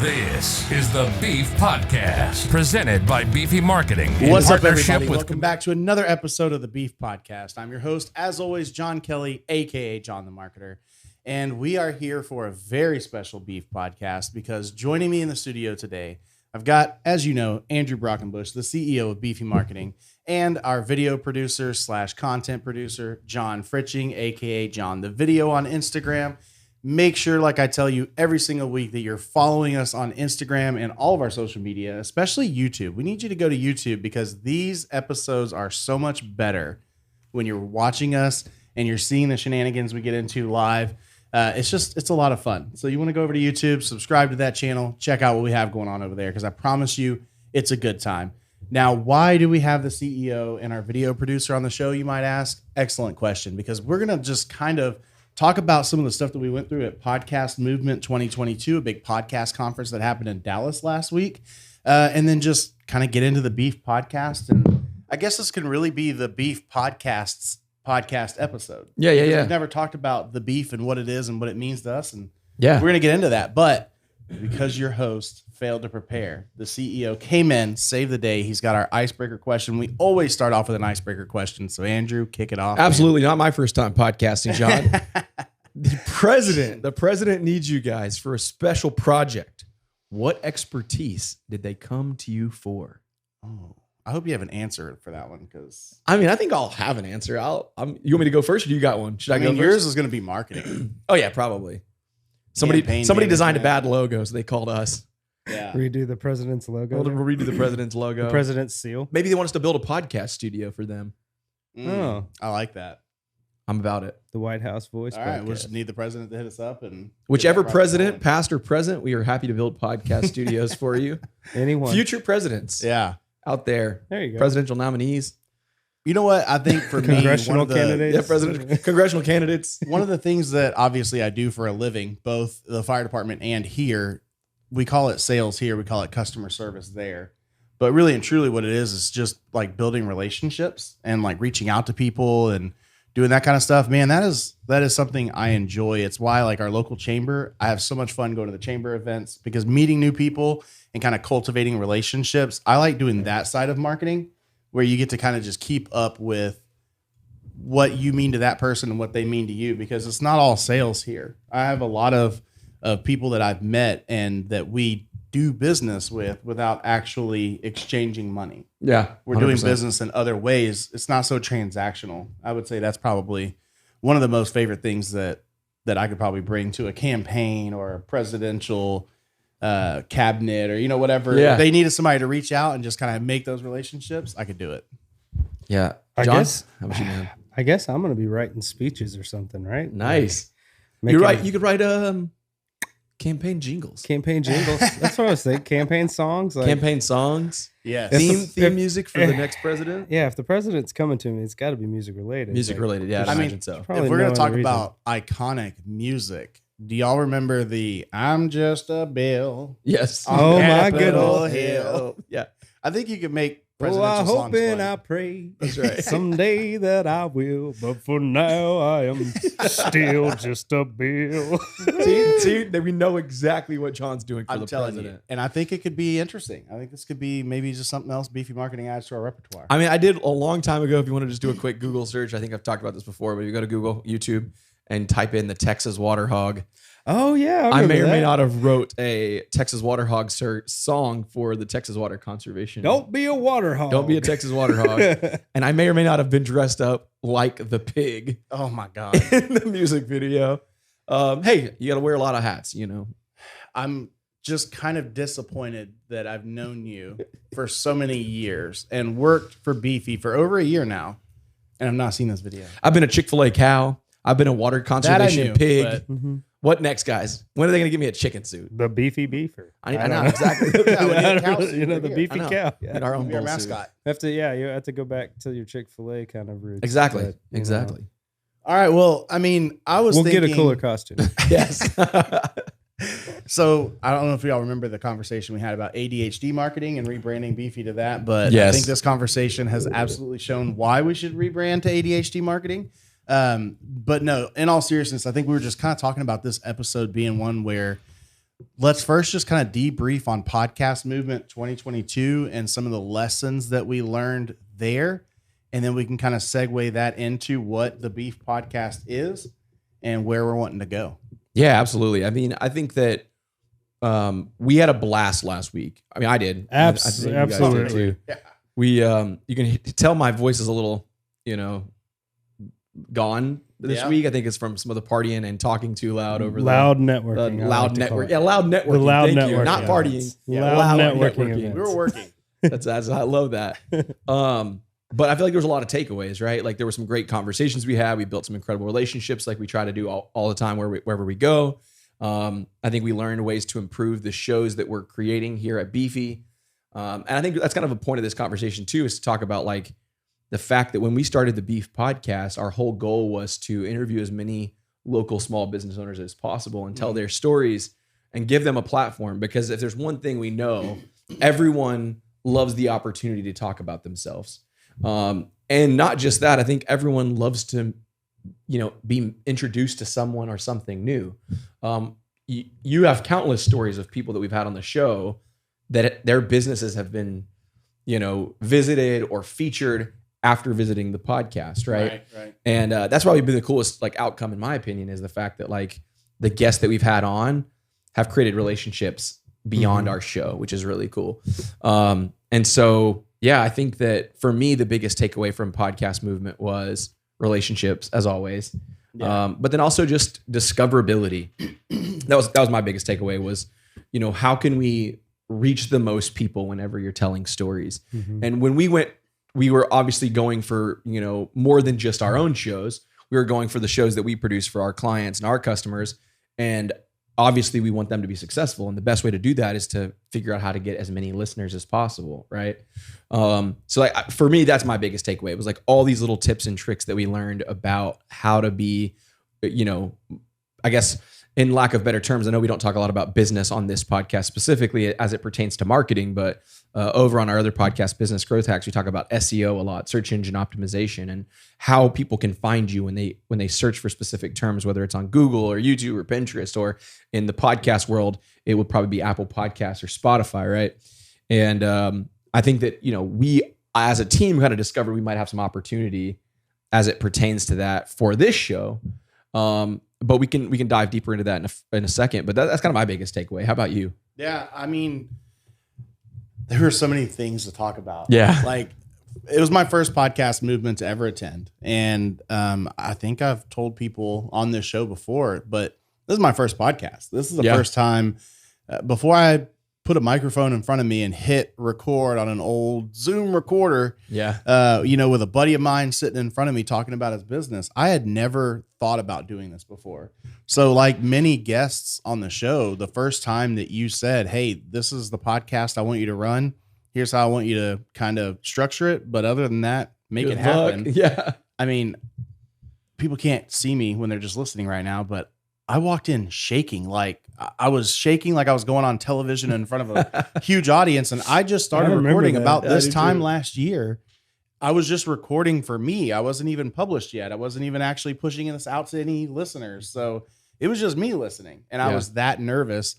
This is the Beef Podcast, presented by Beefy Marketing. What's up, everybody? Welcome back to another episode of the Beef Podcast. I'm your host, as always, John Kelly, a.k.a. John the Marketer. And we are here for a very special Beef Podcast because joining me in the studio today, I've got, as you know, Andrew Brockenbush, the CEO of Beefy Marketing, and our video producer / content producer, John Fritching, a.k.a. John the Video on Instagram. Make sure, like I tell you every single week, that you're following us on Instagram and all of our social media, especially YouTube. We need you to go to YouTube because these episodes are so much better when you're watching us and you're seeing the shenanigans we get into live. It's a lot of fun. So you want to go over to YouTube, subscribe to that channel, check out what we have going on over there because I promise you it's a good time. Now, why do we have the CEO and our video producer on the show, you might ask? Excellent question, because we're going to just kind of talk about some of the stuff that we went through at Podcast Movement 2022, a big podcast conference that happened in Dallas last week, and then just kind of get into the Beef Podcast. And I guess this can really be the Beef Podcast episode. Yeah. We've never talked about the beef and what it is and what it means to us, and we're going to get into that. But because your host failed to prepare, the CEO came in, saved the day. He's got our icebreaker question. We always start off with an icebreaker question. So Andrew, kick it off. Absolutely not my first time podcasting, John. The president needs you guys for a special project. What expertise did they come to you for? Oh, I hope you have an answer for that one, because I think I'll have an answer. You want me to go first, or do you got one? Should I go first? Yours is going to be marketing. Oh yeah, probably. Somebody designed a bad logo, so they called us. Yeah. Redo the president's logo. We'll redo the president's logo. The president's seal. Maybe they want us to build a podcast studio for them. Oh, I like that. I'm about it. The White House voice. All right, we'll just need the president to hit us up, and whichever president, past or present, we are happy to build podcast studios for you. Anyone. Future presidents. Yeah. Out there. There you go. Presidential nominees. You know what? I think for me, congressional candidates. Yeah, congressional candidates. One of the things that obviously I do for a living, both the fire department and here, we call it sales here, we call it customer service there. But really and truly what it is just like building relationships and like reaching out to people and doing that kind of stuff. Man, that is something I enjoy. It's why like our local chamber, I have so much fun going to the chamber events because meeting new people and kind of cultivating relationships. I like doing that side of marketing where you get to kind of just keep up with what you mean to that person and what they mean to you, because it's not all sales here. I have a lot of people that I've met and that we do business with without actually exchanging money. Yeah. We're 100%. Doing business in other ways. It's not so transactional. I would say that's probably one of the most favorite things that I could probably bring to a campaign or a presidential cabinet or, whatever. Yeah. If they needed somebody to reach out and just kind of make those relationships, I could do it. Yeah. I John, guess, how about you, man? I guess I'm going to be writing speeches or something, right? Nice. Like, you're right. You could write campaign jingles. Campaign jingles. That's what I was thinking. Campaign songs. Campaign songs. Yes. Theme music for the next president. Yeah. If the president's coming to me, it's got to be music related. Music related. Yeah. I imagine so. If we're going to talk about iconic music, do y'all remember the "I'm Just a Bill"? Yes. Oh my good old hill. Yeah. I think you could make I presidential hope and songs I pray That's right. someday that I will, but for now I am still just a bill. See, we know exactly what John's doing for I'm the telling president. you, and I think it could be interesting. I think this could be maybe just something else Beefy Marketing adds to our repertoire. I mean, I did a long time ago. If you want to just do a quick Google search, I think I've talked about this before, but if you go to Google, YouTube, and type in the Texas Water Hog. Oh yeah, I may or may not have wrote a Texas Water Hog song for the Texas Water Conservation. Don't be a water hog. Don't be a Texas Water Hog. And I may or may not have been dressed up like the pig Oh my God. in the music video. Hey, you got to wear a lot of hats, I'm just kind of disappointed that I've known you for so many years and worked for Beefy for over a year now, and I've not seen this video. I've been a Chick-fil-A cow. I've been a water conservation pig. but- What next, guys? When are they going to give me a chicken suit? The beefy beefer. I know exactly. Yeah, we need a cow suit You know, right the here. beefy I know. cow. Get Yeah. our own Be our bull suit. mascot. You have to go back to your Chick-fil-A kind of roots. Exactly. But, you know, Exactly. All right. Well, I mean, I was We'll thinking, get a cooler costume. Yes. So I don't know if y'all remember the conversation we had about ADHD marketing and rebranding Beefy to that, but I Yes. think this conversation has absolutely shown why we should rebrand to ADHD marketing. But no, in all seriousness, I think we were just kind of talking about this episode being one where let's first just kind of debrief on Podcast Movement 2022 and some of the lessons that we learned there. And then we can kind of segue that into what the Beef Podcast is and where we're wanting to go. Yeah, absolutely. I mean, I think that we had a blast last week. I mean, I did. I think you guys did Absolutely. too. Yeah. We, you can tell my voice is a little, gone this Yeah. week. I think it's from some of the partying and talking too loud over Loud the networking. I loud like to call network. it. Yeah, loud networking. The loud Thank you. networking Not events. partying. Loud networking events. We were working. That's I love that. But I feel like there was a lot of takeaways, right? Like there were some great conversations we had. We built some incredible relationships, like we try to do all the time wherever we go. I think we learned ways to improve the shows that we're creating here at Beefy. And I think that's kind of a point of this conversation too, is to talk about like the fact that when we started the Beef Podcast, our whole goal was to interview as many local small business owners as possible and tell their stories and give them a platform. Because if there's one thing we know, everyone loves the opportunity to talk about themselves. And not just that, I think everyone loves to, be introduced to someone or something new. You have countless stories of people that we've had on the show that their businesses have been, visited or featured after visiting the podcast. Right. And, that's probably been the coolest like outcome in my opinion, is the fact that like the guests that we've had on have created relationships beyond our show, which is really cool. And so, yeah, I think that for me, the biggest takeaway from Podcast Movement was relationships, as always. Yeah. But then also just discoverability. That was my biggest takeaway was, how can we reach the most people whenever you're telling stories? And when we were obviously going for, more than just our own shows. We were going for the shows that we produce for our clients and our customers. And obviously we want them to be successful. And the best way to do that is to figure out how to get as many listeners as possible. Right. So like for me, that's my biggest takeaway. It was like all these little tips and tricks that we learned about how to be, I guess in lack of better terms, I know we don't talk a lot about business on this podcast specifically as it pertains to marketing, but over on our other podcast, Business Growth Hacks, we talk about SEO a lot, search engine optimization, and how people can find you when they search for specific terms, whether it's on Google or YouTube or Pinterest, or in the podcast world, it would probably be Apple Podcasts or Spotify, right? And I think that we as a team kind of discovered we might have some opportunity as it pertains to that for this show. But we can dive deeper into that in a second. But that's kind of my biggest takeaway. How about you? Yeah. I mean, there were so many things to talk about. Yeah. Like it was my first Podcast Movement to ever attend. And I think I've told people on this show before, but this is my first podcast. This is the first time before I put a microphone in front of me and hit record on an old Zoom recorder. Yeah. With a buddy of mine sitting in front of me talking about his business. I had never thought about doing this before. So like many guests on the show, the first time that you said, hey, this is the podcast I want you to run. Here's how I want you to kind of structure it. But other than that, make it happen. Yeah. I mean, people can't see me when they're just listening right now, but I walked in shaking. Like I was shaking like I was going on television in front of a huge audience. And I just started recording about this time last year. I was just recording for me. I wasn't even published yet. I wasn't even actually pushing this out to any listeners. So it was just me listening. And I was that nervous.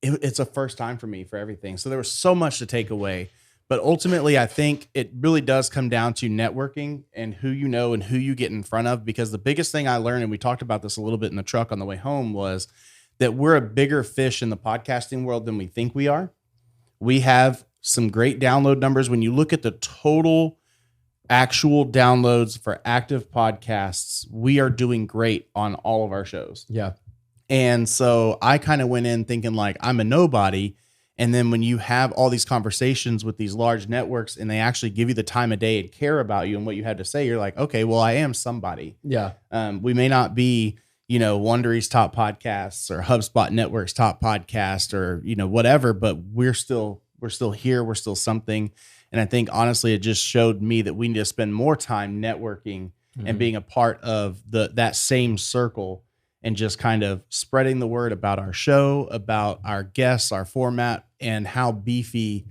It's a first time for me for everything. So there was so much to take away. But ultimately, I think it really does come down to networking and who you know and who you get in front of. Because the biggest thing I learned, and we talked about this a little bit in the truck on the way home, was that we're a bigger fish in the podcasting world than we think we are. We have some great download numbers. When you look at the total actual downloads for active podcasts, we are doing great on all of our shows. Yeah. And so I kind of went in thinking like I'm a nobody. And then when you have all these conversations with these large networks and they actually give you the time of day and care about you and what you had to say, you're like, okay, well, I am somebody. Yeah. We may not be, Wondery's top podcasts or HubSpot Network's top podcast or, whatever, but we're still here. We're still something. And I think honestly, it just showed me that we need to spend more time networking and being a part of that same circle and just kind of spreading the word about our show, about our guests, our format, and how Beefy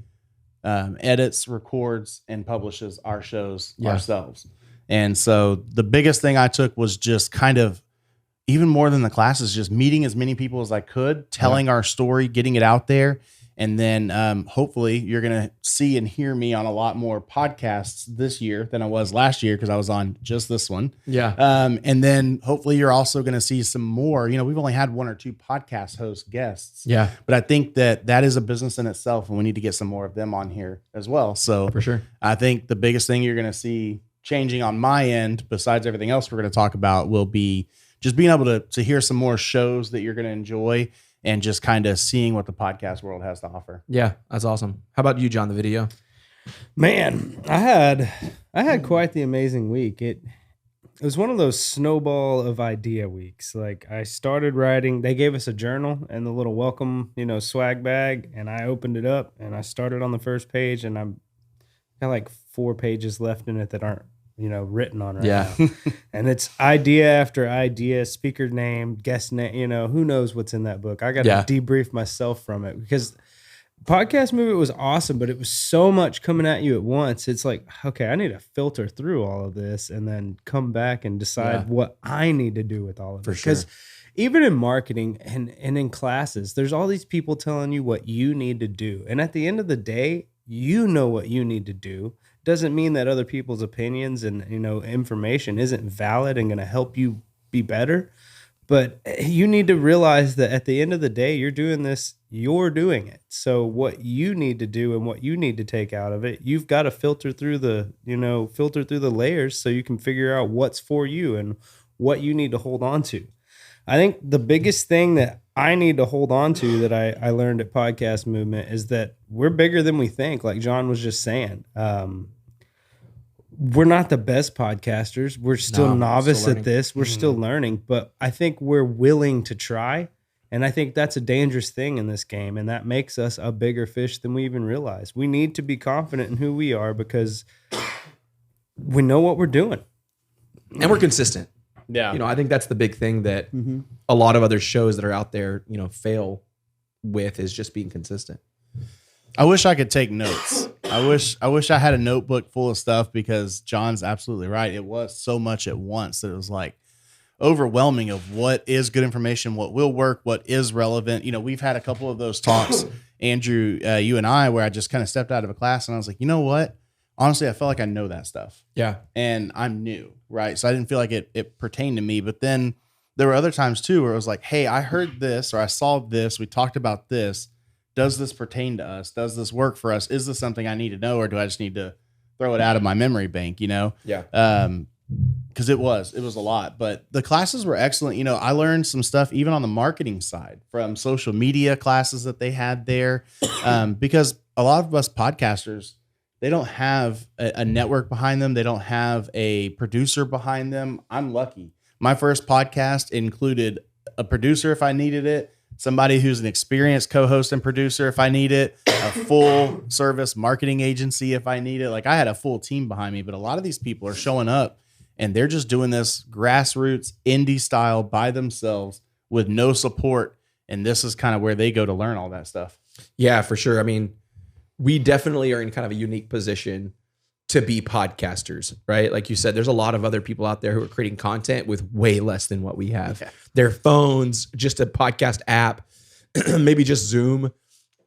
edits, records, and publishes our shows ourselves. And so the biggest thing I took was just kind of even more than the classes, just meeting as many people as I could, telling our story, getting it out there. And then hopefully you're going to see and hear me on a lot more podcasts this year than I was last year, because I was on just this one. Yeah. And then hopefully you're also going to see some more. We've only had 1 or 2 podcast host guests. Yeah. But I think that is a business in itself, and we need to get some more of them on here as well. So For sure. I think the biggest thing you're going to see changing on my end, besides everything else we're going to talk about, will be just being able to hear some more shows that you're going to enjoy, and just kind of seeing what the podcast world has to offer. Yeah, that's awesome. How about you, John, the video? Man, I had quite the amazing week. It was one of those snowball of idea weeks. Like, I started writing, they gave us a journal and the little welcome, swag bag, and I opened it up and I started on the first page, and I'm got like 4 pages left in it that aren't written on right now. And it's idea after idea, speaker name, guest name, who knows what's in that book. I got to debrief myself from it, because podcast movement was awesome, but it was so much coming at you at once. It's like, okay, I need to filter through all of this and then come back and decide what I need to do with all of it. Because even in marketing and in classes, there's all these people telling you what you need to do. And at the end of the day, you know what you need to do. Doesn't mean that other people's opinions and information isn't valid and going to help you be better, but you need to realize that at the end of the day, you're doing this, you're doing it. So what you need to do and what you need to take out of it, you've got to filter through the layers so you can figure out what's for you and what you need to hold on to. I think the biggest thing that I need to hold on to that I learned at Podcast Movement is that we're bigger than we think. Like John was just saying, we're not the best podcasters. We're still novice at this. We're still learning, but I think we're willing to try. And I think that's a dangerous thing in this game. And that makes us a bigger fish than we even realize. We need to be confident in who we are, because we know what we're doing. And we're consistent. Yeah. I think that's the big thing that a lot of other shows that are out there, fail with, is just being consistent. I wish I could take notes. I wish I had a notebook full of stuff, because John's absolutely right. It was so much at once that it was like overwhelming of what is good information, what will work, what is relevant. We've had a couple of those talks, Andrew, you and I, where I just kind of stepped out of a class and I was like, you know what? Honestly, I felt like I know that stuff. Yeah. And I'm new, right? So I didn't feel like it pertained to me. But then there were other times too where it was like, hey, I heard this, or I saw this, we talked about this. Does this pertain to us? Does this work for us? Is this something I need to know, or do I just need to throw it out of my memory bank, Yeah. Because it was a lot. But the classes were excellent. I learned some stuff even on the marketing side from social media classes that they had there. Because a lot of us podcasters, they don't have a network behind them. They don't have a producer behind them. I'm lucky. My first podcast included a producer if I needed it, somebody who's an experienced co-host and producer if I need it, a full service marketing agency if I need it. Like, I had a full team behind me, but a lot of these people are showing up and they're just doing this grassroots indie style by themselves with no support. And this is kind of where they go to learn all that stuff. Yeah, for sure. I mean, we definitely are in kind of a unique position to be podcasters, right? Like you said, there's a lot of other people out there who are creating content with way less than what we have. Yeah. Their phones, just a podcast app, maybe just Zoom.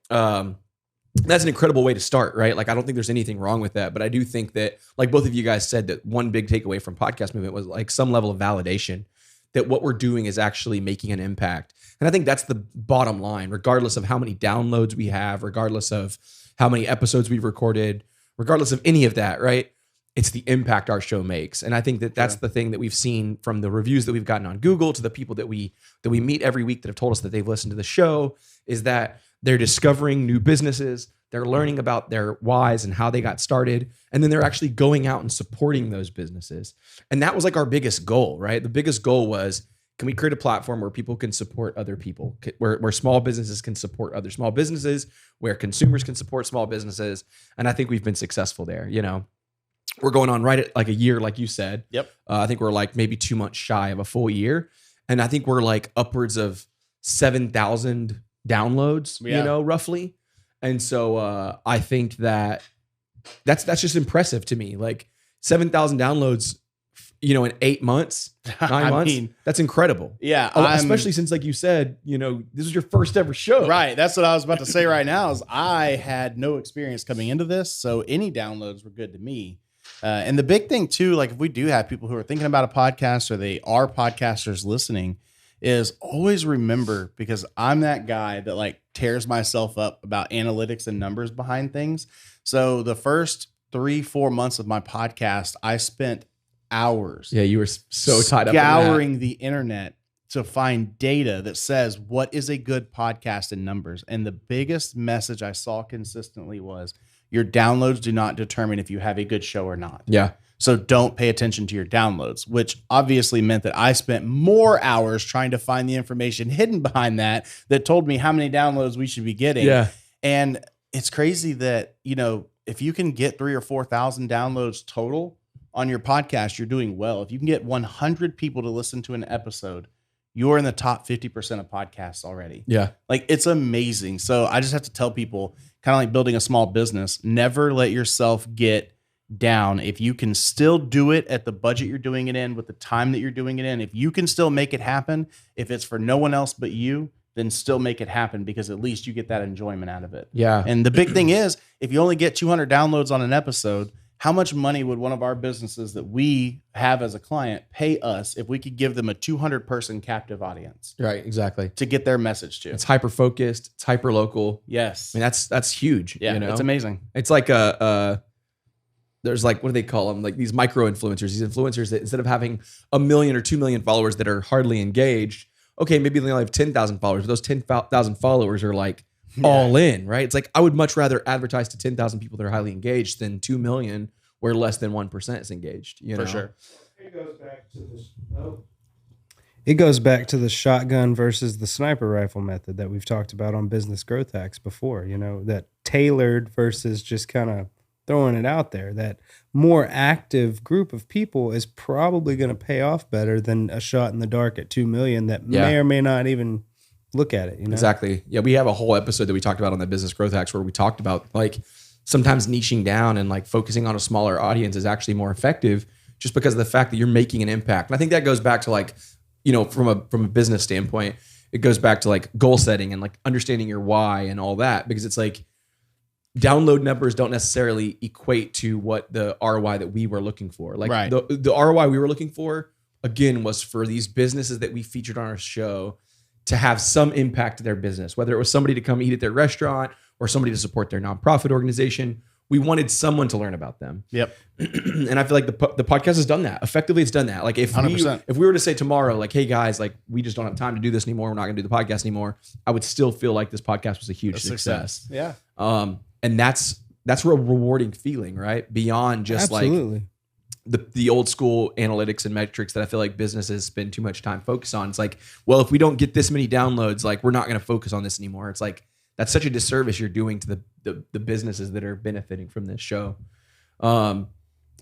That's an incredible way to start, right? Like, I don't think there's anything wrong with that, but I do think that, like both of you guys said, that one big takeaway from Podcast Movement was like some level of validation that what we're doing is actually making an impact. And I think that's the bottom line, regardless of how many downloads we have, regardless of how many episodes we've recorded, regardless of any of that, right? It's the impact our show makes. And I think that that's the thing that we've seen from the reviews that we've gotten on Google to the people that we meet every week that have told us that they've listened to the show, is that they're discovering new businesses, they're learning about their whys and how they got started, and then they're actually going out and supporting those businesses. And that was like our biggest goal, right? The biggest goal was, can we create a platform where people can support other people, where small businesses can support other small businesses, where consumers can support small businesses? And I think we've been successful there. We're going on right at like a year, like you said. Yep. I think we're like maybe 2 months shy of a full year. And I think we're like upwards of 7,000 downloads, roughly. And so I think that's just impressive to me. Like 7,000 downloads, in 8 months, 9 months, that's incredible. Yeah. Especially since, like you said, this was your first ever show. Right. That's what I was about to say right now is I had no experience coming into this. So any downloads were good to me. And the big thing too, like if we do have people who are thinking about a podcast or they are podcasters listening, is always remember, because I'm that guy that like tears myself up about analytics and numbers behind things. So the first 3-4 months of my podcast, I spent hours. Yeah, you were so tied up scouring the internet to find data that says what is a good podcast in numbers. And the biggest message I saw consistently was your downloads do not determine if you have a good show or not. Yeah. So don't pay attention to your downloads, which obviously meant that I spent more hours trying to find the information hidden behind that told me how many downloads we should be getting. Yeah. And it's crazy that, if you can get 3,000 or 4,000 downloads total on your podcast, you're doing well. If you can get 100 people to listen to an episode, you're in the top 50% of podcasts already. Yeah. Like it's amazing. So I just have to tell people, kind of like building a small business, never let yourself get down. If you can still do it at the budget you're doing it in, with the time that you're doing it in, if you can still make it happen, if it's for no one else but you, then still make it happen, because at least you get that enjoyment out of it. Yeah. And the big thing is, if you only get 200 downloads on an episode, how much money would one of our businesses that we have as a client pay us if we could give them a 200 person captive audience? Right. Exactly. To get their message to. It's hyper focused. It's hyper local. Yes. I mean, that's huge. Yeah. It's amazing. It's like there's like, what do they call them? Like these micro influencers, these influencers that instead of having 1 million or 2 million followers that are hardly engaged, okay, maybe they only have 10,000 followers, but those 10,000 followers are like all in, right? It's like, I would much rather advertise to 10,000 people that are highly engaged than 2 million where less than 1% is engaged, For sure. It goes back to this. It goes back to the shotgun versus the sniper rifle method that we've talked about on Business Growth Hacks before, that tailored versus just kind of throwing it out there. That more active group of people is probably going to pay off better than a shot in the dark at 2 million that may or may not even look at it. Exactly. Yeah. We have a whole episode that we talked about on the Business Growth Hacks where we talked about like sometimes niching down and like focusing on a smaller audience is actually more effective just because of the fact that you're making an impact. And I think that goes back to like, from a business standpoint, it goes back to like goal setting and like understanding your why and all that, because it's like download numbers don't necessarily equate to what the ROI that we were looking for. Like right. the ROI we were looking for, again, was for these businesses that we featured on our show to have some impact to their business, whether it was somebody to come eat at their restaurant or somebody to support their nonprofit organization. We wanted someone to learn about them. Yep. And I feel like the podcast has done that. Effectively, it's done that. Like if we were to say tomorrow, like, hey guys, like we just don't have time to do this anymore, we're not going to do the podcast anymore, I would still feel like this podcast was a huge success. Yeah. And that's a rewarding feeling, right? Beyond just Absolutely. like the old school analytics and metrics that I feel like businesses spend too much time focused on. It's like, well, if we don't get this many downloads, like we're not going to focus on this anymore. It's like, that's such a disservice you're doing to the businesses that are benefiting from this show. So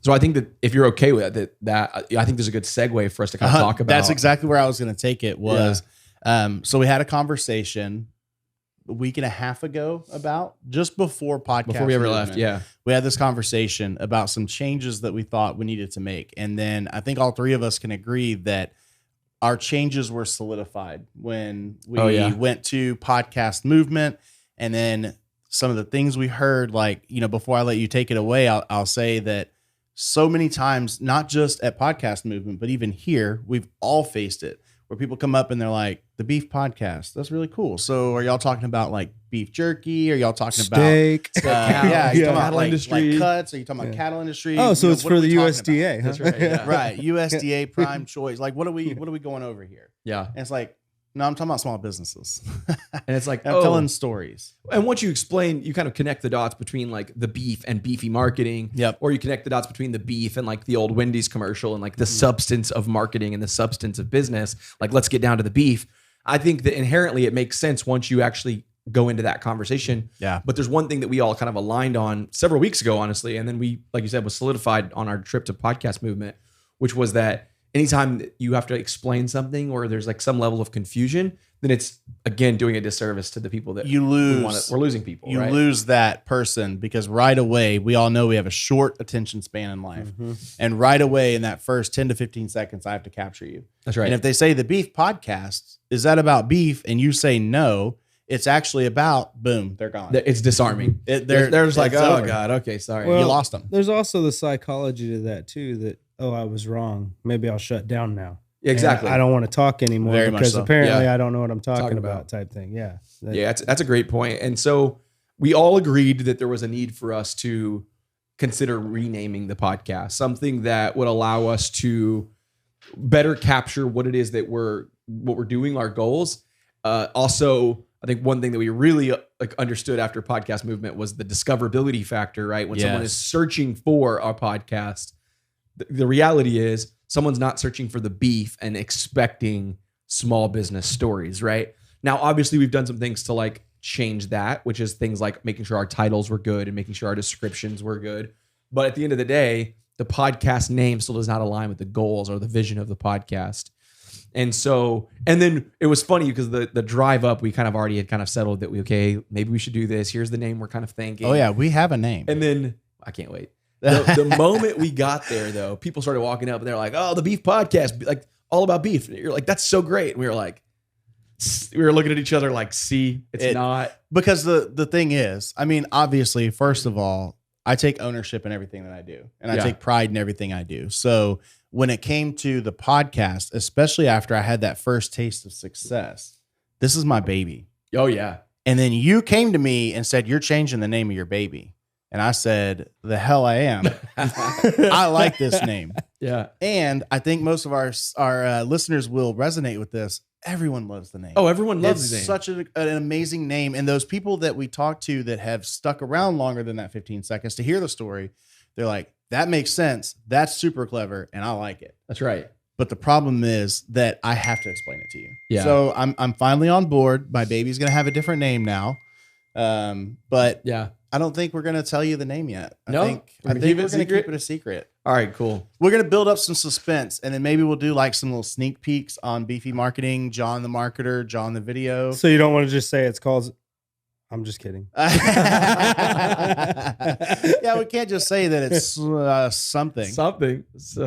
I think that if you're okay with that I think there's a good segue for us to kind of talk about. That's exactly where I was going to take it was, so we had a conversation a week and a half ago about just before we ever left. Yeah. We had this conversation about some changes that we thought we needed to make. And then I think all three of us can agree that our changes were solidified when we went to podcast movement. And then some of the things we heard, like, before I let you take it away, I'll say that so many times, not just at podcast movement, but even here, we've all faced it where people come up and they're like, the beef podcast, that's really cool. So are y'all talking about like beef jerky? Are y'all talking steak? About talking about like industry. Like cuts? Are you talking about cattle industry? Oh, so it's for the USDA, huh? That's right. Yeah. Right. USDA prime choice. Like, what are we going over here? Yeah. And it's like, no, I'm talking about small businesses. And it's like, I'm telling stories. And once you explain, you kind of connect the dots between like the beef and Beefy Marketing. Yep. Or you connect the dots between the beef and like the old Wendy's commercial and like the substance of marketing and the substance of business. Like, let's get down to the beef. I think that inherently it makes sense once you actually go into that conversation. Yeah. But there's one thing that we all kind of aligned on several weeks ago, honestly. And then we, like you said, was solidified on our trip to podcast movement, which was that anytime that you have to explain something or there's like some level of confusion, then it's again doing a disservice to the people that You lose. we're losing people. You right? lose that person because right away, we all know we have a short attention span in life. And right away in that first 10 to 15 seconds, I have to capture you. That's right. And if they say the beef podcast, is that about beef? And you say no, it's actually about, boom, they're gone. It's disarming. They're just like, it's oh over. God, okay, sorry. Well, You lost them. There's also the psychology to that too, that, oh, I was wrong. Maybe I'll shut down now. Exactly. And I don't want to talk anymore Very much because so. apparently Yeah. I don't know what I'm talking Talking about about. type thing. Yeah. Yeah, that's a great point. And so we all agreed that there was a need for us to consider renaming the podcast, something that would allow us to better capture what it is that we're doing, our goals. Also, I think one thing that we really understood after podcast movement was the discoverability factor, right? When someone Yes. is searching for our podcast, the reality is someone's not searching for the beef and expecting small business stories, right? Now, obviously, we've done some things to like change that, which is things like making sure our titles were good and making sure our descriptions were good. But at the end of the day, the podcast name still does not align with the goals or the vision of the podcast. And so, and then it was funny because the drive up, we kind of already had kind of settled that maybe we should do this. Here's the name we're kind of thinking. Oh, yeah, we have a name. And then I can't wait. The moment we got there, though, people started walking up and they're like, "Oh, the beef podcast, like all about beef." And you're like, "That's so great." And we were looking at each other like, "See, it's not." Because the thing is, I mean, obviously, first of all, I take ownership in everything that I do, and I Yeah. take pride in everything I do. So when it came to the podcast, especially after I had that first taste of success, this is my baby. Oh yeah, And then you came to me and said, "You're changing the name of your baby." And I said, "The hell I am." I like this name. yeah. And I think most of our listeners will resonate with this. Everyone loves the name. Oh, everyone loves It's the name. such an amazing name. And those people that we talk to that have stuck around longer than that 15 seconds to hear the story, they're like, that makes sense. That's super clever. And I like it. That's right. But the problem is that I have to explain it to you. Yeah. So I'm finally on board. My baby's going to have a different name now. But Yeah. I don't think we're going to tell you the name yet. No? I think We're we're gonna going keep it to secret? keep it a secret. All right. Cool. We're going to build up some suspense, and then maybe we'll do like some little sneak peeks on Beefy Marketing, John the Marketer, John the Video. So you don't want to just say it's called, I'm just kidding. Yeah, we can't just say that it's something, Something.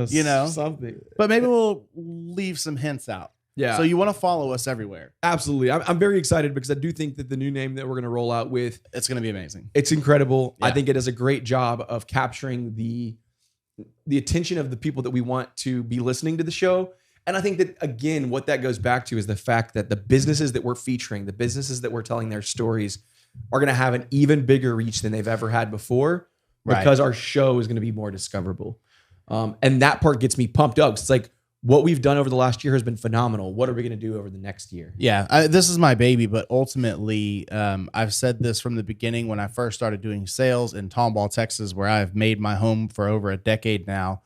You know? Something. but maybe we'll leave some hints out. Yeah. So you want to follow us everywhere. Absolutely. I'm very excited because I do think that the new name that we're going to roll out with, It's going to be amazing. it's incredible. I Yeah. think it does a great job of capturing the attention of the people that we want to be listening to the show. And I think that, again, what that goes back to is the fact that the businesses that we're featuring, the businesses that we're telling their stories, are going to have an even bigger reach than they've ever had before Right. because our show is going to be more discoverable. And that part gets me pumped up. It's like what we've done over the last year has been phenomenal. What are we going to do over the next year? Yeah, this is my baby, but ultimately, I've said this from the beginning when I first started doing sales in Tomball, Texas, where I've made my home for over a decade now.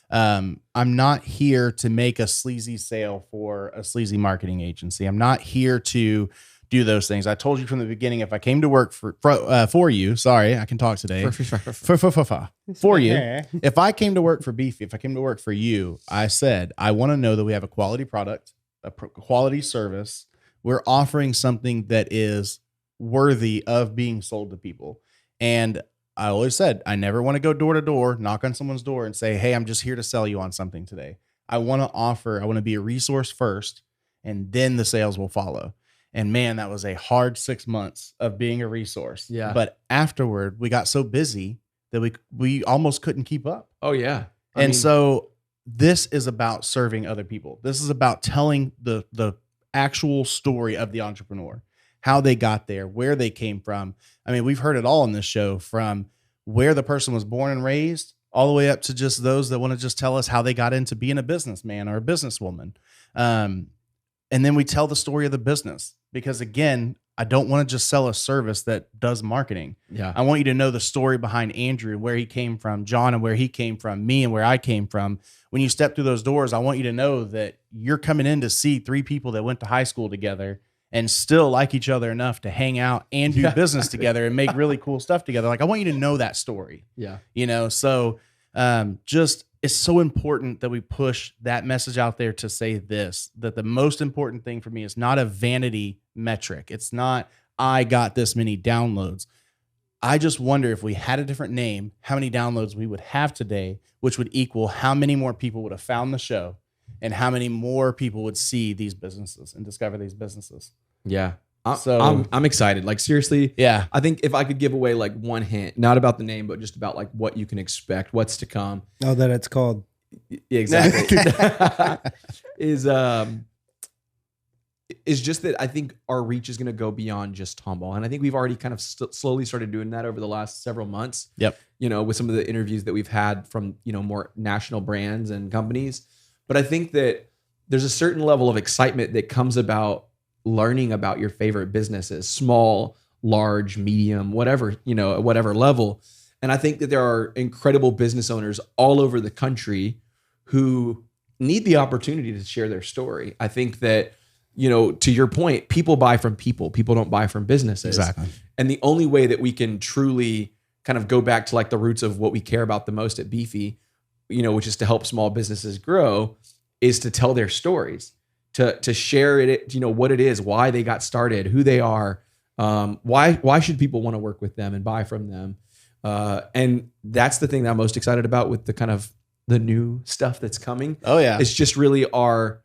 I'm not here to make a sleazy sale for a sleazy marketing agency. I'm not here to do those things. I told you from the beginning, if I came to work for you, sorry, I can talk today. For you, if I came to work for Beefy, if I came to work for you, I said, I want to know that we have a quality product, a quality service. We're offering something that is worthy of being sold to people. And I always said, I never want to go door to door, knock on someone's door and say, "Hey, I'm just here to sell you on something today." I want to be a resource first, and then the sales will follow. And man, that was a hard 6 months of being a resource. Yeah. But afterward, we got so busy that we almost couldn't keep up. Oh, yeah. So this is about serving other people. This is about telling the actual story of the entrepreneur, how they got there, where they came from. I mean, we've heard it all in this show, from where the person was born and raised all the way up to just those that want to just tell us how they got into being a businessman or a businesswoman. And then we tell the story of the business, because again, I don't want to just sell a service that does marketing. Yeah. I want you to know the story behind Andrew, where he came from, John and where he came from, me and where I came from. When you step through those doors, I want you to know that you're coming in to see three people that went to high school together and still like each other enough to hang out and do business together and make really cool stuff together. Like, I want you to know that story, Yeah. so just it's so important that we push that message out there to say this, that the most important thing for me is not a vanity metric. It's not, I got this many downloads. I just wonder if we had a different name, how many downloads we would have today, which would equal how many more people would have found the show and how many more people would see these businesses and discover these businesses. Yeah. So I'm excited. Like seriously. yeah, I think if I could give away like one hint, not about the name, but just about like what you can expect, what's to come. Oh, that it's called. Yeah, exactly. is just that I think our reach is going to go beyond just Tomball. And I think we've already kind of slowly started doing that over the last several months. Yep. You know, with some of the interviews that we've had from, you know, more national brands and companies. But I think that there's a certain level of excitement that comes about learning about your favorite businesses, small, large, medium, whatever, you know, at whatever level. And I think that there are incredible business owners all over the country who need the opportunity to share their story. I think that, you know, to your point, people buy from people. People don't buy from businesses. Exactly. And the only way that we can truly kind of go back to like the roots of what we care about the most at Beefy, you know, which is to help small businesses grow, is to tell their stories, to share it, you know, what it is, why they got started, who they are, why should people want to work with them and buy from them. And that's the thing that I'm most excited about with the kind of the new stuff that's coming. Oh yeah. It's just really our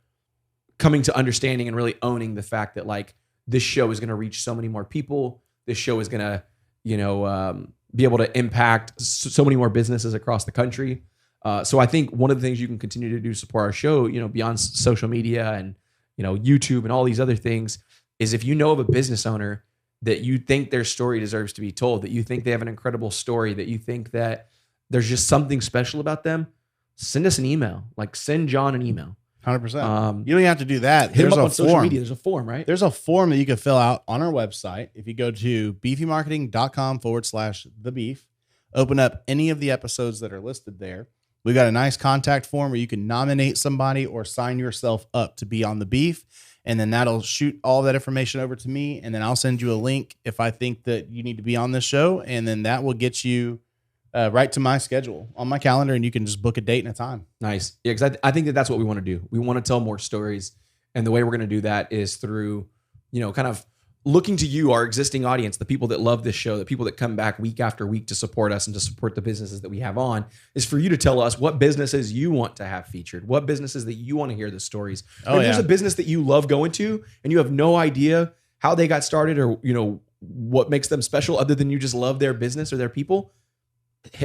coming to understanding and really owning the fact that like this show is going to reach so many more people. This show is going to, you know, be able to impact so many more businesses across the country. So I think one of the things you can continue to do to support our show, you know, beyond social media and, you know, YouTube and all these other things, is if you know of a business owner that you think their story deserves to be told, that you think they have an incredible story, that you think that there's just something special about them, send us an email. Like send John an email. 100%. You don't even have to do that. Hit him There's up a on social form. media. There's a form, right? There's a form that you can fill out on our website. If you go to beefymarketing.com/thebeef, open up any of the episodes that are listed there. We've got a nice contact form where you can nominate somebody or sign yourself up to be on the Beef. And then that'll shoot all that information over to me. And then I'll send you a link if I think that you need to be on this show. And then that will get you right to my schedule on my calendar. And you can just book a date and a time. Nice. Yeah, because I think that that's what we want to do. We want to tell more stories. And the way we're going to do that is through, you know, kind of looking to you, our existing audience, the people that love this show, the people that come back week after week to support us and to support the businesses that we have on, is for you to tell us what businesses you want to have featured, what businesses that you want to hear the stories. If there's a business that you love going to and you have no idea how they got started or, you know, what makes them special other than you just love their business or their people,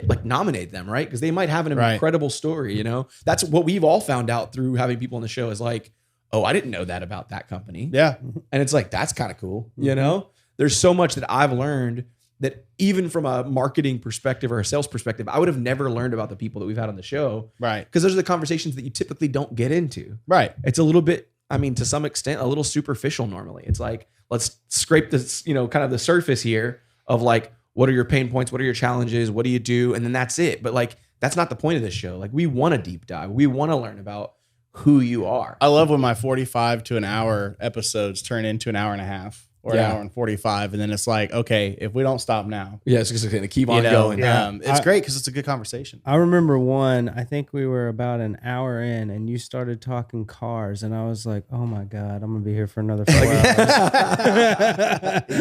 like nominate them, right? Because they might have an incredible story, you know? That's what we've all found out through having people on the show is like, oh, I didn't know that about that company. Yeah. And it's like, that's kind of cool. You know, there's so much that I've learned that even from a marketing perspective or a sales perspective, I would have never learned about the people that we've had on the show. Right. Because those are the conversations that you typically don't get into. Right. It's a little bit, I mean, to some extent, a little superficial normally. It's like, let's scrape this, you know, kind of the surface here of like, what are your pain points? What are your challenges? What do you do? And then that's it. But like, that's not the point of this show. Like we want to deep dive. We want to learn about who you are. I love when my 45 to an hour episodes turn into an hour and a half or an hour and 45. And then it's like, okay, if we don't stop now. Yeah, it's just going to keep on going. It's great because it's a good conversation. I remember one, I think we were about an hour in and you started talking cars and I was like, oh my God, I'm going to be here for another 4 hours.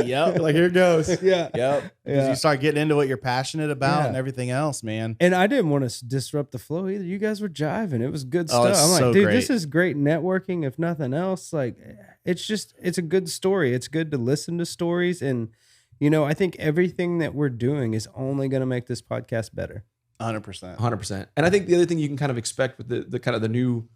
Yep. Like, here it goes. Yeah. Yep. Because you start getting into what you're passionate about and everything else, man. And I didn't want to disrupt the flow either. You guys were jiving. It was good Oh, stuff. it's I'm like, so dude, great. this is great networking, if nothing else. Like, it's a good story. It's good to listen to stories. And, you know, I think everything that we're doing is only going to make this podcast better. 100%. 100%. And I think the other thing you can kind of expect with the kind of the new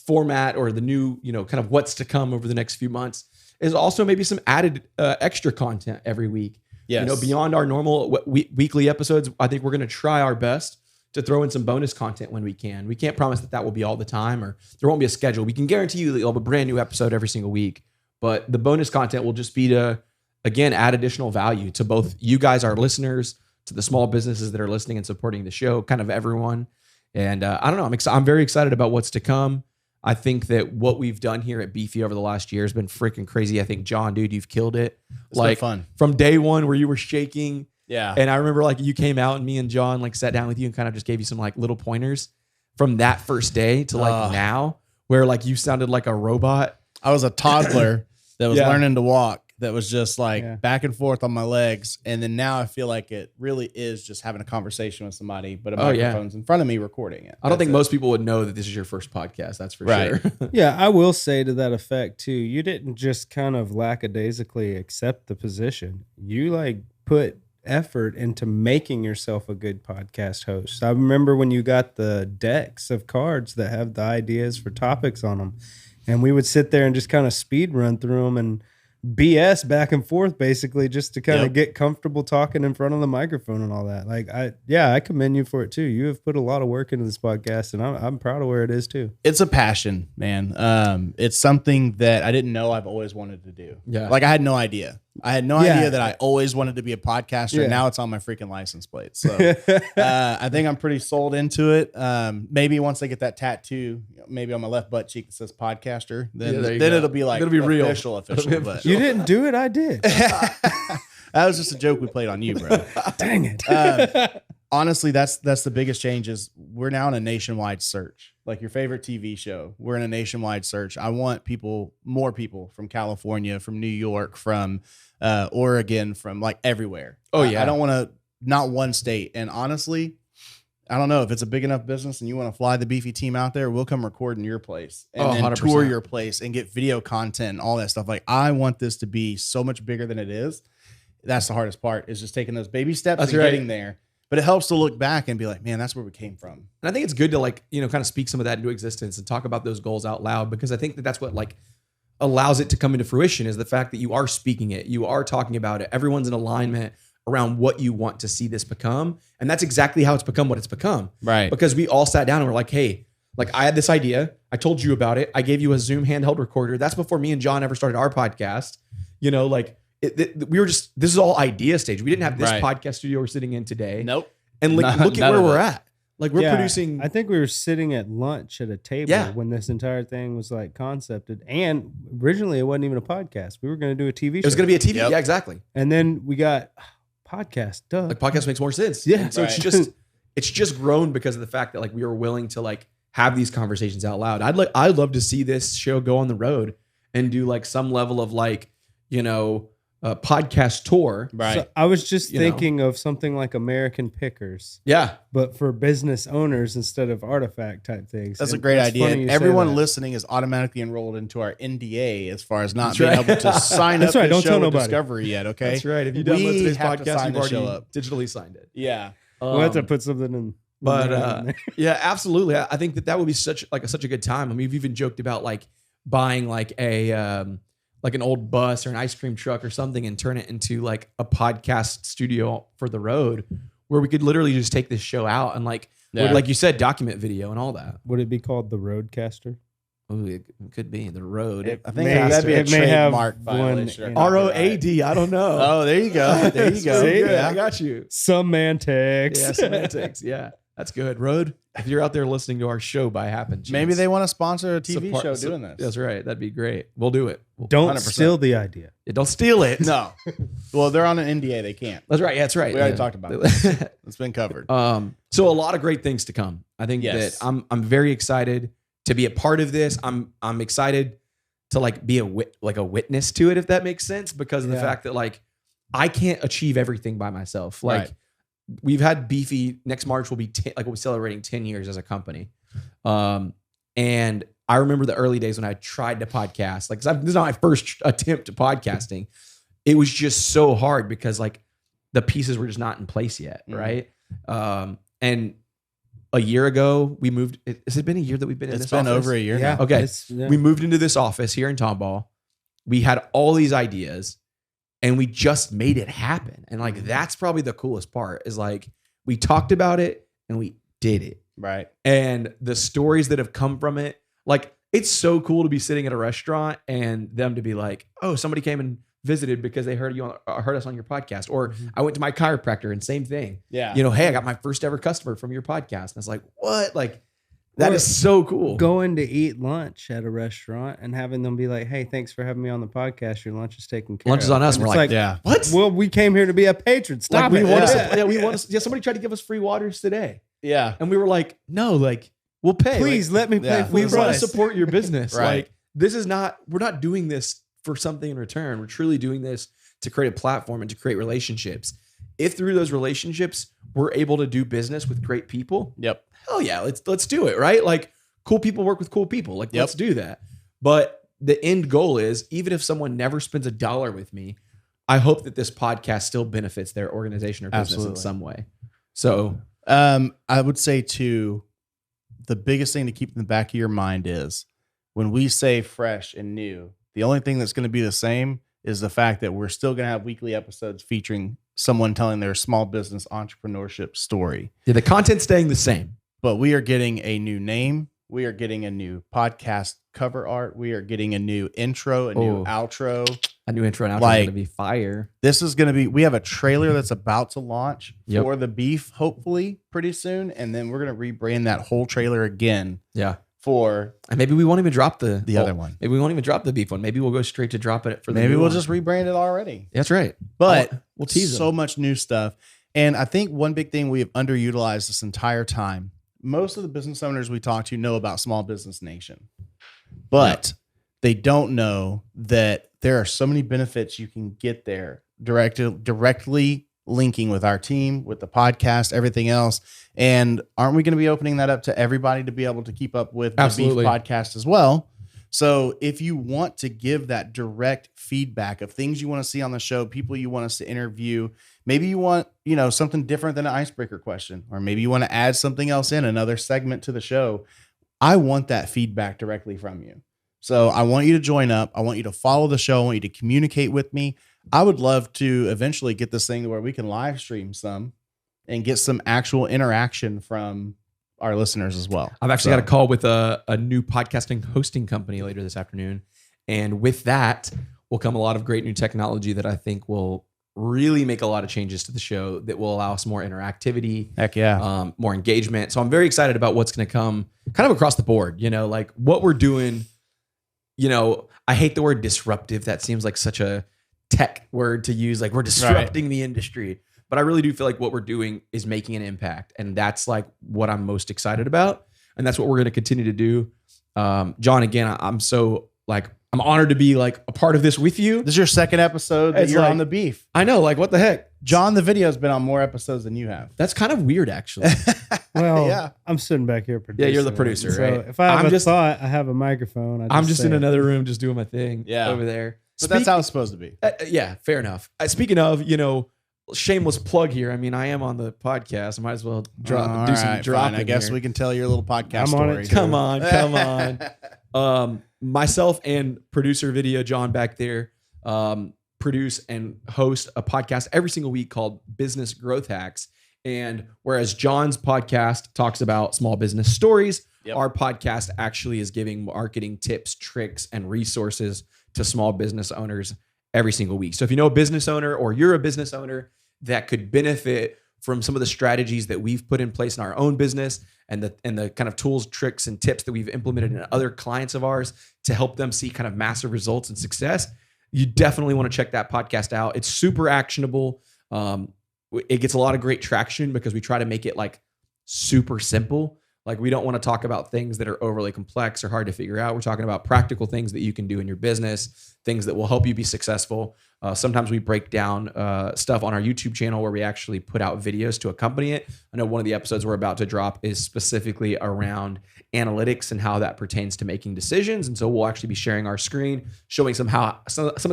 format or the new, you know, kind of what's to come over the next few months is also maybe some added extra content every week. Yes. You know, beyond our normal weekly episodes, I think we're going to try our best to throw in some bonus content when we can. We can't promise that will be all the time or there won't be a schedule. We can guarantee you that you'll have a brand new episode every single week. But the bonus content will just be to, again, add additional value to both you guys, our listeners, to the small businesses that are listening and supporting the show, kind of everyone. And I don't know, I'm very excited about what's to come. I think that what we've done here at Beefy over the last year has been freaking crazy. I think, John, dude, you've killed it. It's been fun. From day one where you were shaking. Yeah. And I remember like you came out and me and John like sat down with you and kind of just gave you some like little pointers. from that first day to like now, where like you sounded like a robot. I was a toddler that was Yeah. learning to walk. That was just like back and forth on my legs. And then now I feel like it really is just having a conversation with somebody, but a microphone's in front of me recording it. I don't think most people would know that this is your first podcast. That's for sure. Yeah, I will say to that effect too, you didn't just kind of lackadaisically accept the position. You like put effort into making yourself a good podcast host. I remember when you got the decks of cards that have the ideas for topics on them, and we would sit there and just kind of speed run through them and BS back and forth, basically, just to kind of get comfortable talking in front of the microphone and all that. Like, I commend you for it too. You have put a lot of work into this podcast, and I'm proud of where it is too. It's a passion, man. It's something that I didn't know I've always wanted to do. Yeah. Like I had no idea. I had no idea that I always wanted to be a podcaster. Yeah. Now it's on my freaking license plate. So I think I'm pretty sold into it. Maybe once I get that tattoo, maybe on my left butt cheek that says podcaster, then it'll be like it'll be real. official. But You didn't do it, I did. that was just a joke we played on you, bro. Dang it. Honestly, that's the biggest change is we're now in a nationwide search. Like your favorite TV show, we're in a nationwide search. I want more people from California, from New York, from Oregon, from like everywhere. Oh, yeah. I don't want to, not one state. And honestly, I don't know if it's a big enough business and you want to fly the Beefy team out there, we'll come record in your place and then 100%. tour your place and get video content and all that stuff. Like I want this to be so much bigger than it is. That's the hardest part is just taking those baby steps and getting there. But it helps to look back and be like, man, that's where we came from. And I think it's good to like, kind of speak some of that into existence and talk about those goals out loud, because I think that that's what like allows it to come into fruition is the fact that you are speaking it. You are talking about it. Everyone's in alignment around what you want to see this become. And that's exactly how it's become what it's become. Right. Because we all sat down and we're like, hey, like I had this idea. I told you about it. I gave you a Zoom handheld recorder. That's before me and John ever started our podcast. We were just, this is all idea stage. We didn't have this podcast studio we're sitting in today. Nope. And look at where we're at. Like we're producing. I think we were sitting at lunch at a table when this entire thing was like concepted. And originally it wasn't even a podcast. We were going to do a TV show. It was going to be a TV. Yep. Yeah, exactly. And then we got podcast. Duh. Like podcast makes more sense. Yeah. And so it's just grown because of the fact that like we were willing to like have these conversations out loud. I'd love to see this show go on the road and do like some level of like, a podcast tour. Right. So I was just thinking of something like American Pickers. Yeah. But for business owners instead of artifact type things. That's a And great it's idea. funny you say Everyone that. listening is automatically enrolled into our NDA as far as not being able to sign That's up right. this Don't show tell with nobody. Discovery yet, okay? That's right. If you download We today's have to podcast, sign you've the show already up. digitally signed it. Yeah. We'll have to put something in. But yeah, absolutely. I think that would be such a good time. I mean, we've even joked about like buying like like an old bus or an ice cream truck or something and turn it into like a podcast studio for the road where we could literally just take this show out and like you said, document video and all that. Would it be called the Roadcaster? Oh, it could be the road. I think that'd be a It may have trademark one violation. in- ROAD. I don't know. Oh, there you go. There you go. See? Yeah. I got you. Semantics. Yeah, semantics. Yeah, that's good. Road. If you're out there listening to our show by happen chance, Maybe they want to sponsor a TV show doing this. That's right. That'd be great. We'll do it. Don't 100%. steal the idea. Yeah, don't steal it. No. Well, they're on an NDA. They can't. That's right. Yeah, that's right. We already talked about it. It's been covered. So a lot of great things to come. I think that I'm very excited to be a part of this. I'm excited to like be a witness to it, if that makes sense, because of the fact that like I can't achieve everything by myself. Like we've had Beefy. Next March will be we'll be celebrating 10 years as a company. And I remember the early days when I tried to podcast. Like, 'cause this is not my first attempt at podcasting. It was just so hard because like the pieces were just not in place yet, right? And a year ago we moved. Has it been a year that we've been in this office? It's been over a year now. Okay. We moved into this office here in Tomball. We had all these ideas and we just made it happen. And like, that's probably the coolest part is like, we talked about it and we did it. Right. And the stories that have come from it, like, it's so cool to be sitting at a restaurant and them to be like, oh, somebody came and visited because they heard us on your podcast. Or I went to my chiropractor and same thing. Yeah. Hey, I got my first ever customer from your podcast. And it's like, what? Like, that is so cool. Going to eat lunch at a restaurant and having them be like, hey, thanks for having me on the podcast. Your lunch is taken care of. Lunch is on us. And We're it's like, yeah. What? Well, we came here to be a patron. Stop Like, it. we want to. Somebody tried to give us free waters today. Yeah. And we were like, no, like, we'll pay. Please let me pay yeah, full We want to price. support your business. Right. Like, we're not doing this for something in return. We're truly doing this to create a platform and to create relationships. If through those relationships, we're able to do business with great people, Yep. hell yeah, let's do it, right? Like cool people work with cool people. Like Yep. let's do that. But the end goal is, even if someone never spends $1 with me, I hope that this podcast still benefits their organization or business Absolutely. in some way. So I would say too, the biggest thing to keep in the back of your mind is when we say fresh and new, the only thing that's going to be the same is the fact that we're still going to have weekly episodes featuring someone telling their small business entrepreneurship story. yeah, the content's staying the same. But we are getting a new name. We are getting a new podcast cover art. We are getting a new intro, a new outro. A new intro and outro is Like- going to be fire. This is going to be, we have a trailer that's about to launch Yep. for the beef, hopefully pretty soon. And then we're going to rebrand that whole trailer again Yeah. for And maybe we won't even drop the other one. Maybe we won't even drop the beef one. Maybe we'll go straight to dropping it for the Maybe new we'll one. just rebrand it already. That's right. But we'll tease so them. much new stuff. And I think one big thing we have underutilized this entire time, most of the business owners we talk to know about Small Business Nation, but they don't know that there are so many benefits you can get there directly linking with our team, with the podcast, everything else. And aren't we going to be opening that up to everybody to be able to keep up with the Absolutely. Beef podcast as well? So if you want to give that direct feedback of things you want to see on the show, people you want us to interview, maybe you want, something different than an icebreaker question, or maybe you want to add something else in, another segment to the show. I want that feedback directly from you. So I want you to join up. I want you to follow the show. I want you to communicate with me. I would love to eventually get this thing to where we can live stream some and get some actual interaction from our listeners as well. I've actually got a call with a new podcasting hosting company later this afternoon. And with that will come a lot of great new technology that I think will really make a lot of changes to the show that will allow us more interactivity, Heck yeah. more engagement. So I'm very excited about what's going to come kind of across the board, like what we're doing. I hate the word disruptive. That seems like such a tech word to use. Like we're disrupting the industry, but I really do feel like what we're doing is making an impact. And that's like what I'm most excited about. And that's what we're going to continue to do. John, again, I'm so I'm honored to be like a part of this with you. This is your second episode that It's you're like- on the beef. I know, like what the heck? John, the video has been on more episodes than you have. That's kind of weird, actually. Well, Yeah. I'm sitting back here producing. Yeah, you're the producer, so right? if I have I'm a just- thought, I have a microphone. I'm just in say it. another room just doing my thing Yeah. over there. But that's how it's supposed to be. Yeah, fair enough. Speaking of, shameless plug here. I mean, I am on the podcast. I might as well do some dropping. I guess here. we can tell your little podcast I'm on story. it too. Come on. Myself and producer Video John back there produce and host a podcast every single week called Business Growth Hacks. And whereas John's podcast talks about small business stories, our podcast actually is giving marketing tips, tricks, and resources to small business owners every single week. So if you know a business owner or you're a business owner that could benefit from some of the strategies that we've put in place in our own business and the kind of tools, tricks, and tips that we've implemented in other clients of ours to help them see kind of massive results and success, you definitely want to check that podcast out. It's super actionable. It gets a lot of great traction because we try to make it like super simple. Like we don't want to talk about things that are overly complex or hard to figure out. We're talking about practical things that you can do in your business, things that will help you be successful. Sometimes we break down stuff on our YouTube channel where we actually put out videos to accompany it. I know one of the episodes we're about to drop is specifically around analytics and how that pertains to making decisions. And so we'll actually be sharing our screen, showing some of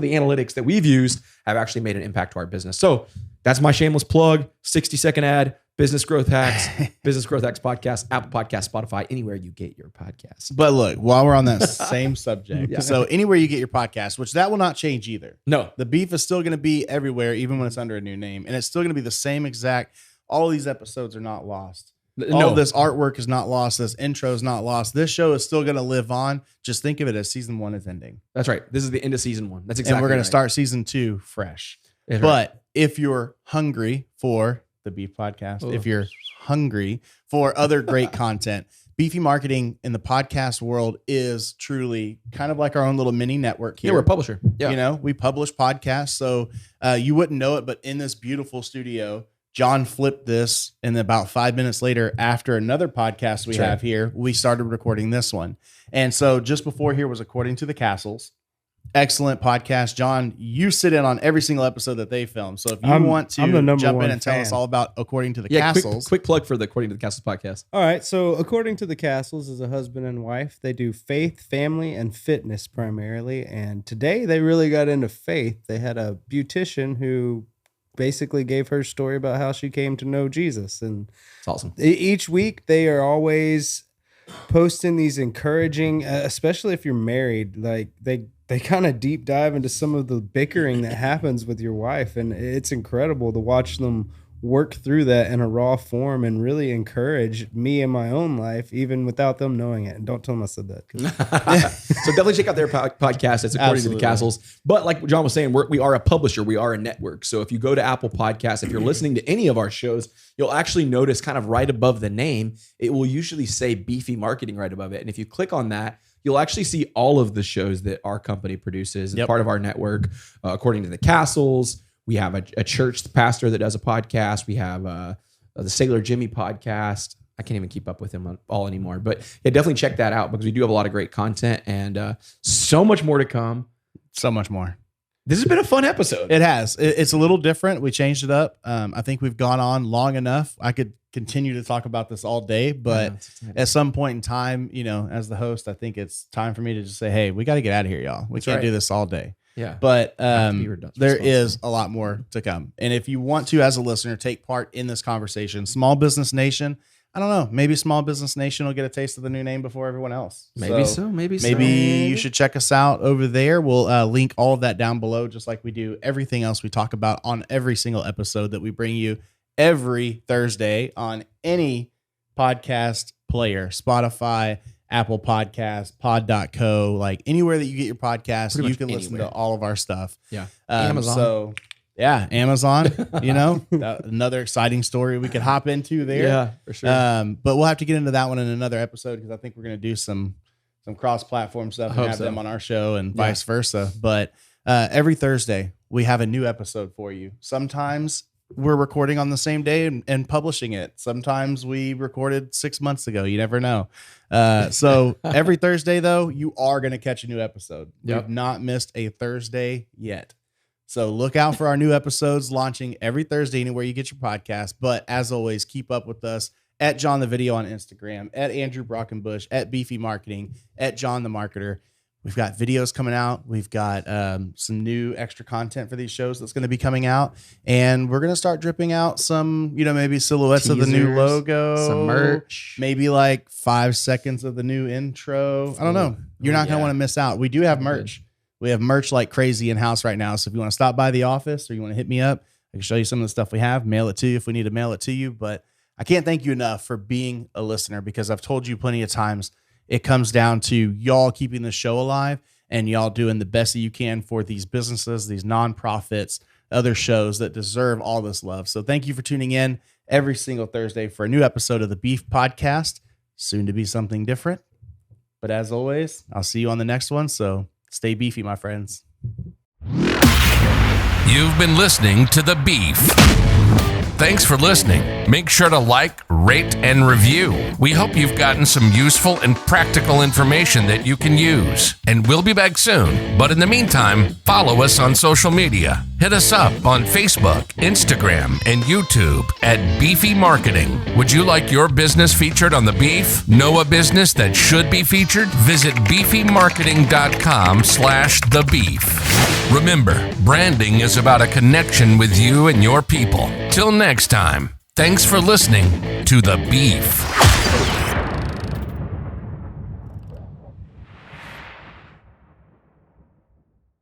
the analytics that we've used have actually made an impact to our business. So that's my shameless plug, 60-second ad. Business Growth Hacks, Business Growth Hacks podcast, Apple Podcast, Spotify, anywhere you get your podcasts. But look, while we're on that same subject, Yeah. so anywhere you get your podcast, which that will not change either. No, The beef is still going to be everywhere, even when it's under a new name. And it's still going to be the same exact. All these episodes are not lost. All of this artwork is not lost. This intro is not lost. This show is still going to live on. Just think of it as season 1 is ending. That's right. This is the end of season 1. That's exactly And we're going right. to start season 2 fresh. That's right. But if you're hungry for the Beef Podcast, Oh. if you're hungry for other great content, Beefy Marketing in the podcast world is truly kind of like our own little mini network here. Yeah, we're a publisher. Yeah. We publish podcasts. So you wouldn't know it, but in this beautiful studio, John flipped this, and about 5 minutes later, after another podcast we have here, we started recording this one. And so just before here was According to the Castles. Excellent podcast. John, you sit in on every single episode that they film. So if you want to jump in and tell us all about According to the Castles. Quick plug for the According to the Castles podcast. All right. So According to the Castles is a husband and wife. They do faith, family, and fitness primarily. And today they really got into faith. They had a beautician who basically gave her story about how she came to know Jesus. And it's awesome. Each week they are always posting these encouraging, especially if you're married, like they kind of deep dive into some of the bickering that happens with your wife. And it's incredible to watch them work through that in a raw form and really encourage me in my own life, even without them knowing it. And don't tell them I said that. So definitely check out their podcast. It's According to the Castles. But like John was saying, we are a publisher. We are a network. So if you go to Apple Podcasts, if you're listening to any of our shows, you'll actually notice kind of right above the name, it will usually say Beefy Marketing right above it. And if you click on that, you'll actually see all of the shows that our company produces as part of our network. According to the Castles, we have a church pastor that does a podcast. We have the Sailor Jimmy podcast. I can't even keep up with him all anymore. But yeah, definitely check that out because we do have a lot of great content and so much more to come. So much more. This has been a fun episode. It has. It's a little different. We changed it up. I think we've gone on long enough. I could continue to talk about this all day, but at some point in time, as the host, I think it's time for me to just say, hey, we got to get out of here, y'all. We can't do this all day. Yeah. But there is a lot more to come. And if you want to, as a listener, take part in this conversation, Small Business Nation, I don't know, maybe Small Business Nation will get a taste of the new name before everyone else. Maybe Maybe you should check us out over there. We'll link all of that down below, just like we do everything else we talk about on every single episode that we bring you every Thursday on any podcast player, Spotify, Apple Podcasts, pod.co, like anywhere that you get your podcast, you can listen to all of our stuff. Yeah. Amazon. So yeah, Amazon, another exciting story we could hop into there. Yeah, for sure. But we'll have to get into that one in another episode because I think we're going to do some cross-platform stuff and have them on our show and vice versa. But every Thursday we have a new episode for you. Sometimes we're recording on the same day and publishing it. Sometimes we recorded 6 months ago. You never know. So every Thursday, though, you are going to catch a new episode. We've not missed a Thursday yet. So look out for our new episodes launching every Thursday anywhere you get your podcast. But as always, keep up with us at John the Video on Instagram, at Andrew Brockenbush, at Beefy Marketing, at John the Marketer. We've got videos coming out. We've got some new extra content for these shows that's going to be coming out. And we're going to start dripping out some, maybe silhouettes of the new logo. Some merch. Maybe like 5 seconds of the new intro. I don't know. You're not going to want to miss out. We do have merch. We have merch like crazy in-house right now. So if you want to stop by the office or you want to hit me up, I can show you some of the stuff we have, mail it to you if we need to mail it to you. But I can't thank you enough for being a listener because I've told you plenty of times it comes down to y'all keeping the show alive and y'all doing the best that you can for these businesses, these nonprofits, other shows that deserve all this love. So thank you for tuning in every single Thursday for a new episode of the Beef Podcast, soon to be something different. But as always, I'll see you on the next one. So stay beefy, my friends. You've been listening to The Beef. Thanks for listening. Make sure to like, rate, and review. We hope you've gotten some useful and practical information that you can use. And we'll be back soon. But in the meantime, follow us on social media. Hit us up on Facebook, Instagram, and YouTube at Beefy Marketing. Would you like your business featured on The Beef? Know a business that should be featured? Visit beefymarketing.com/thebeef. Remember, branding is about a connection with you and your people. Till next time, thanks for listening to The Beef.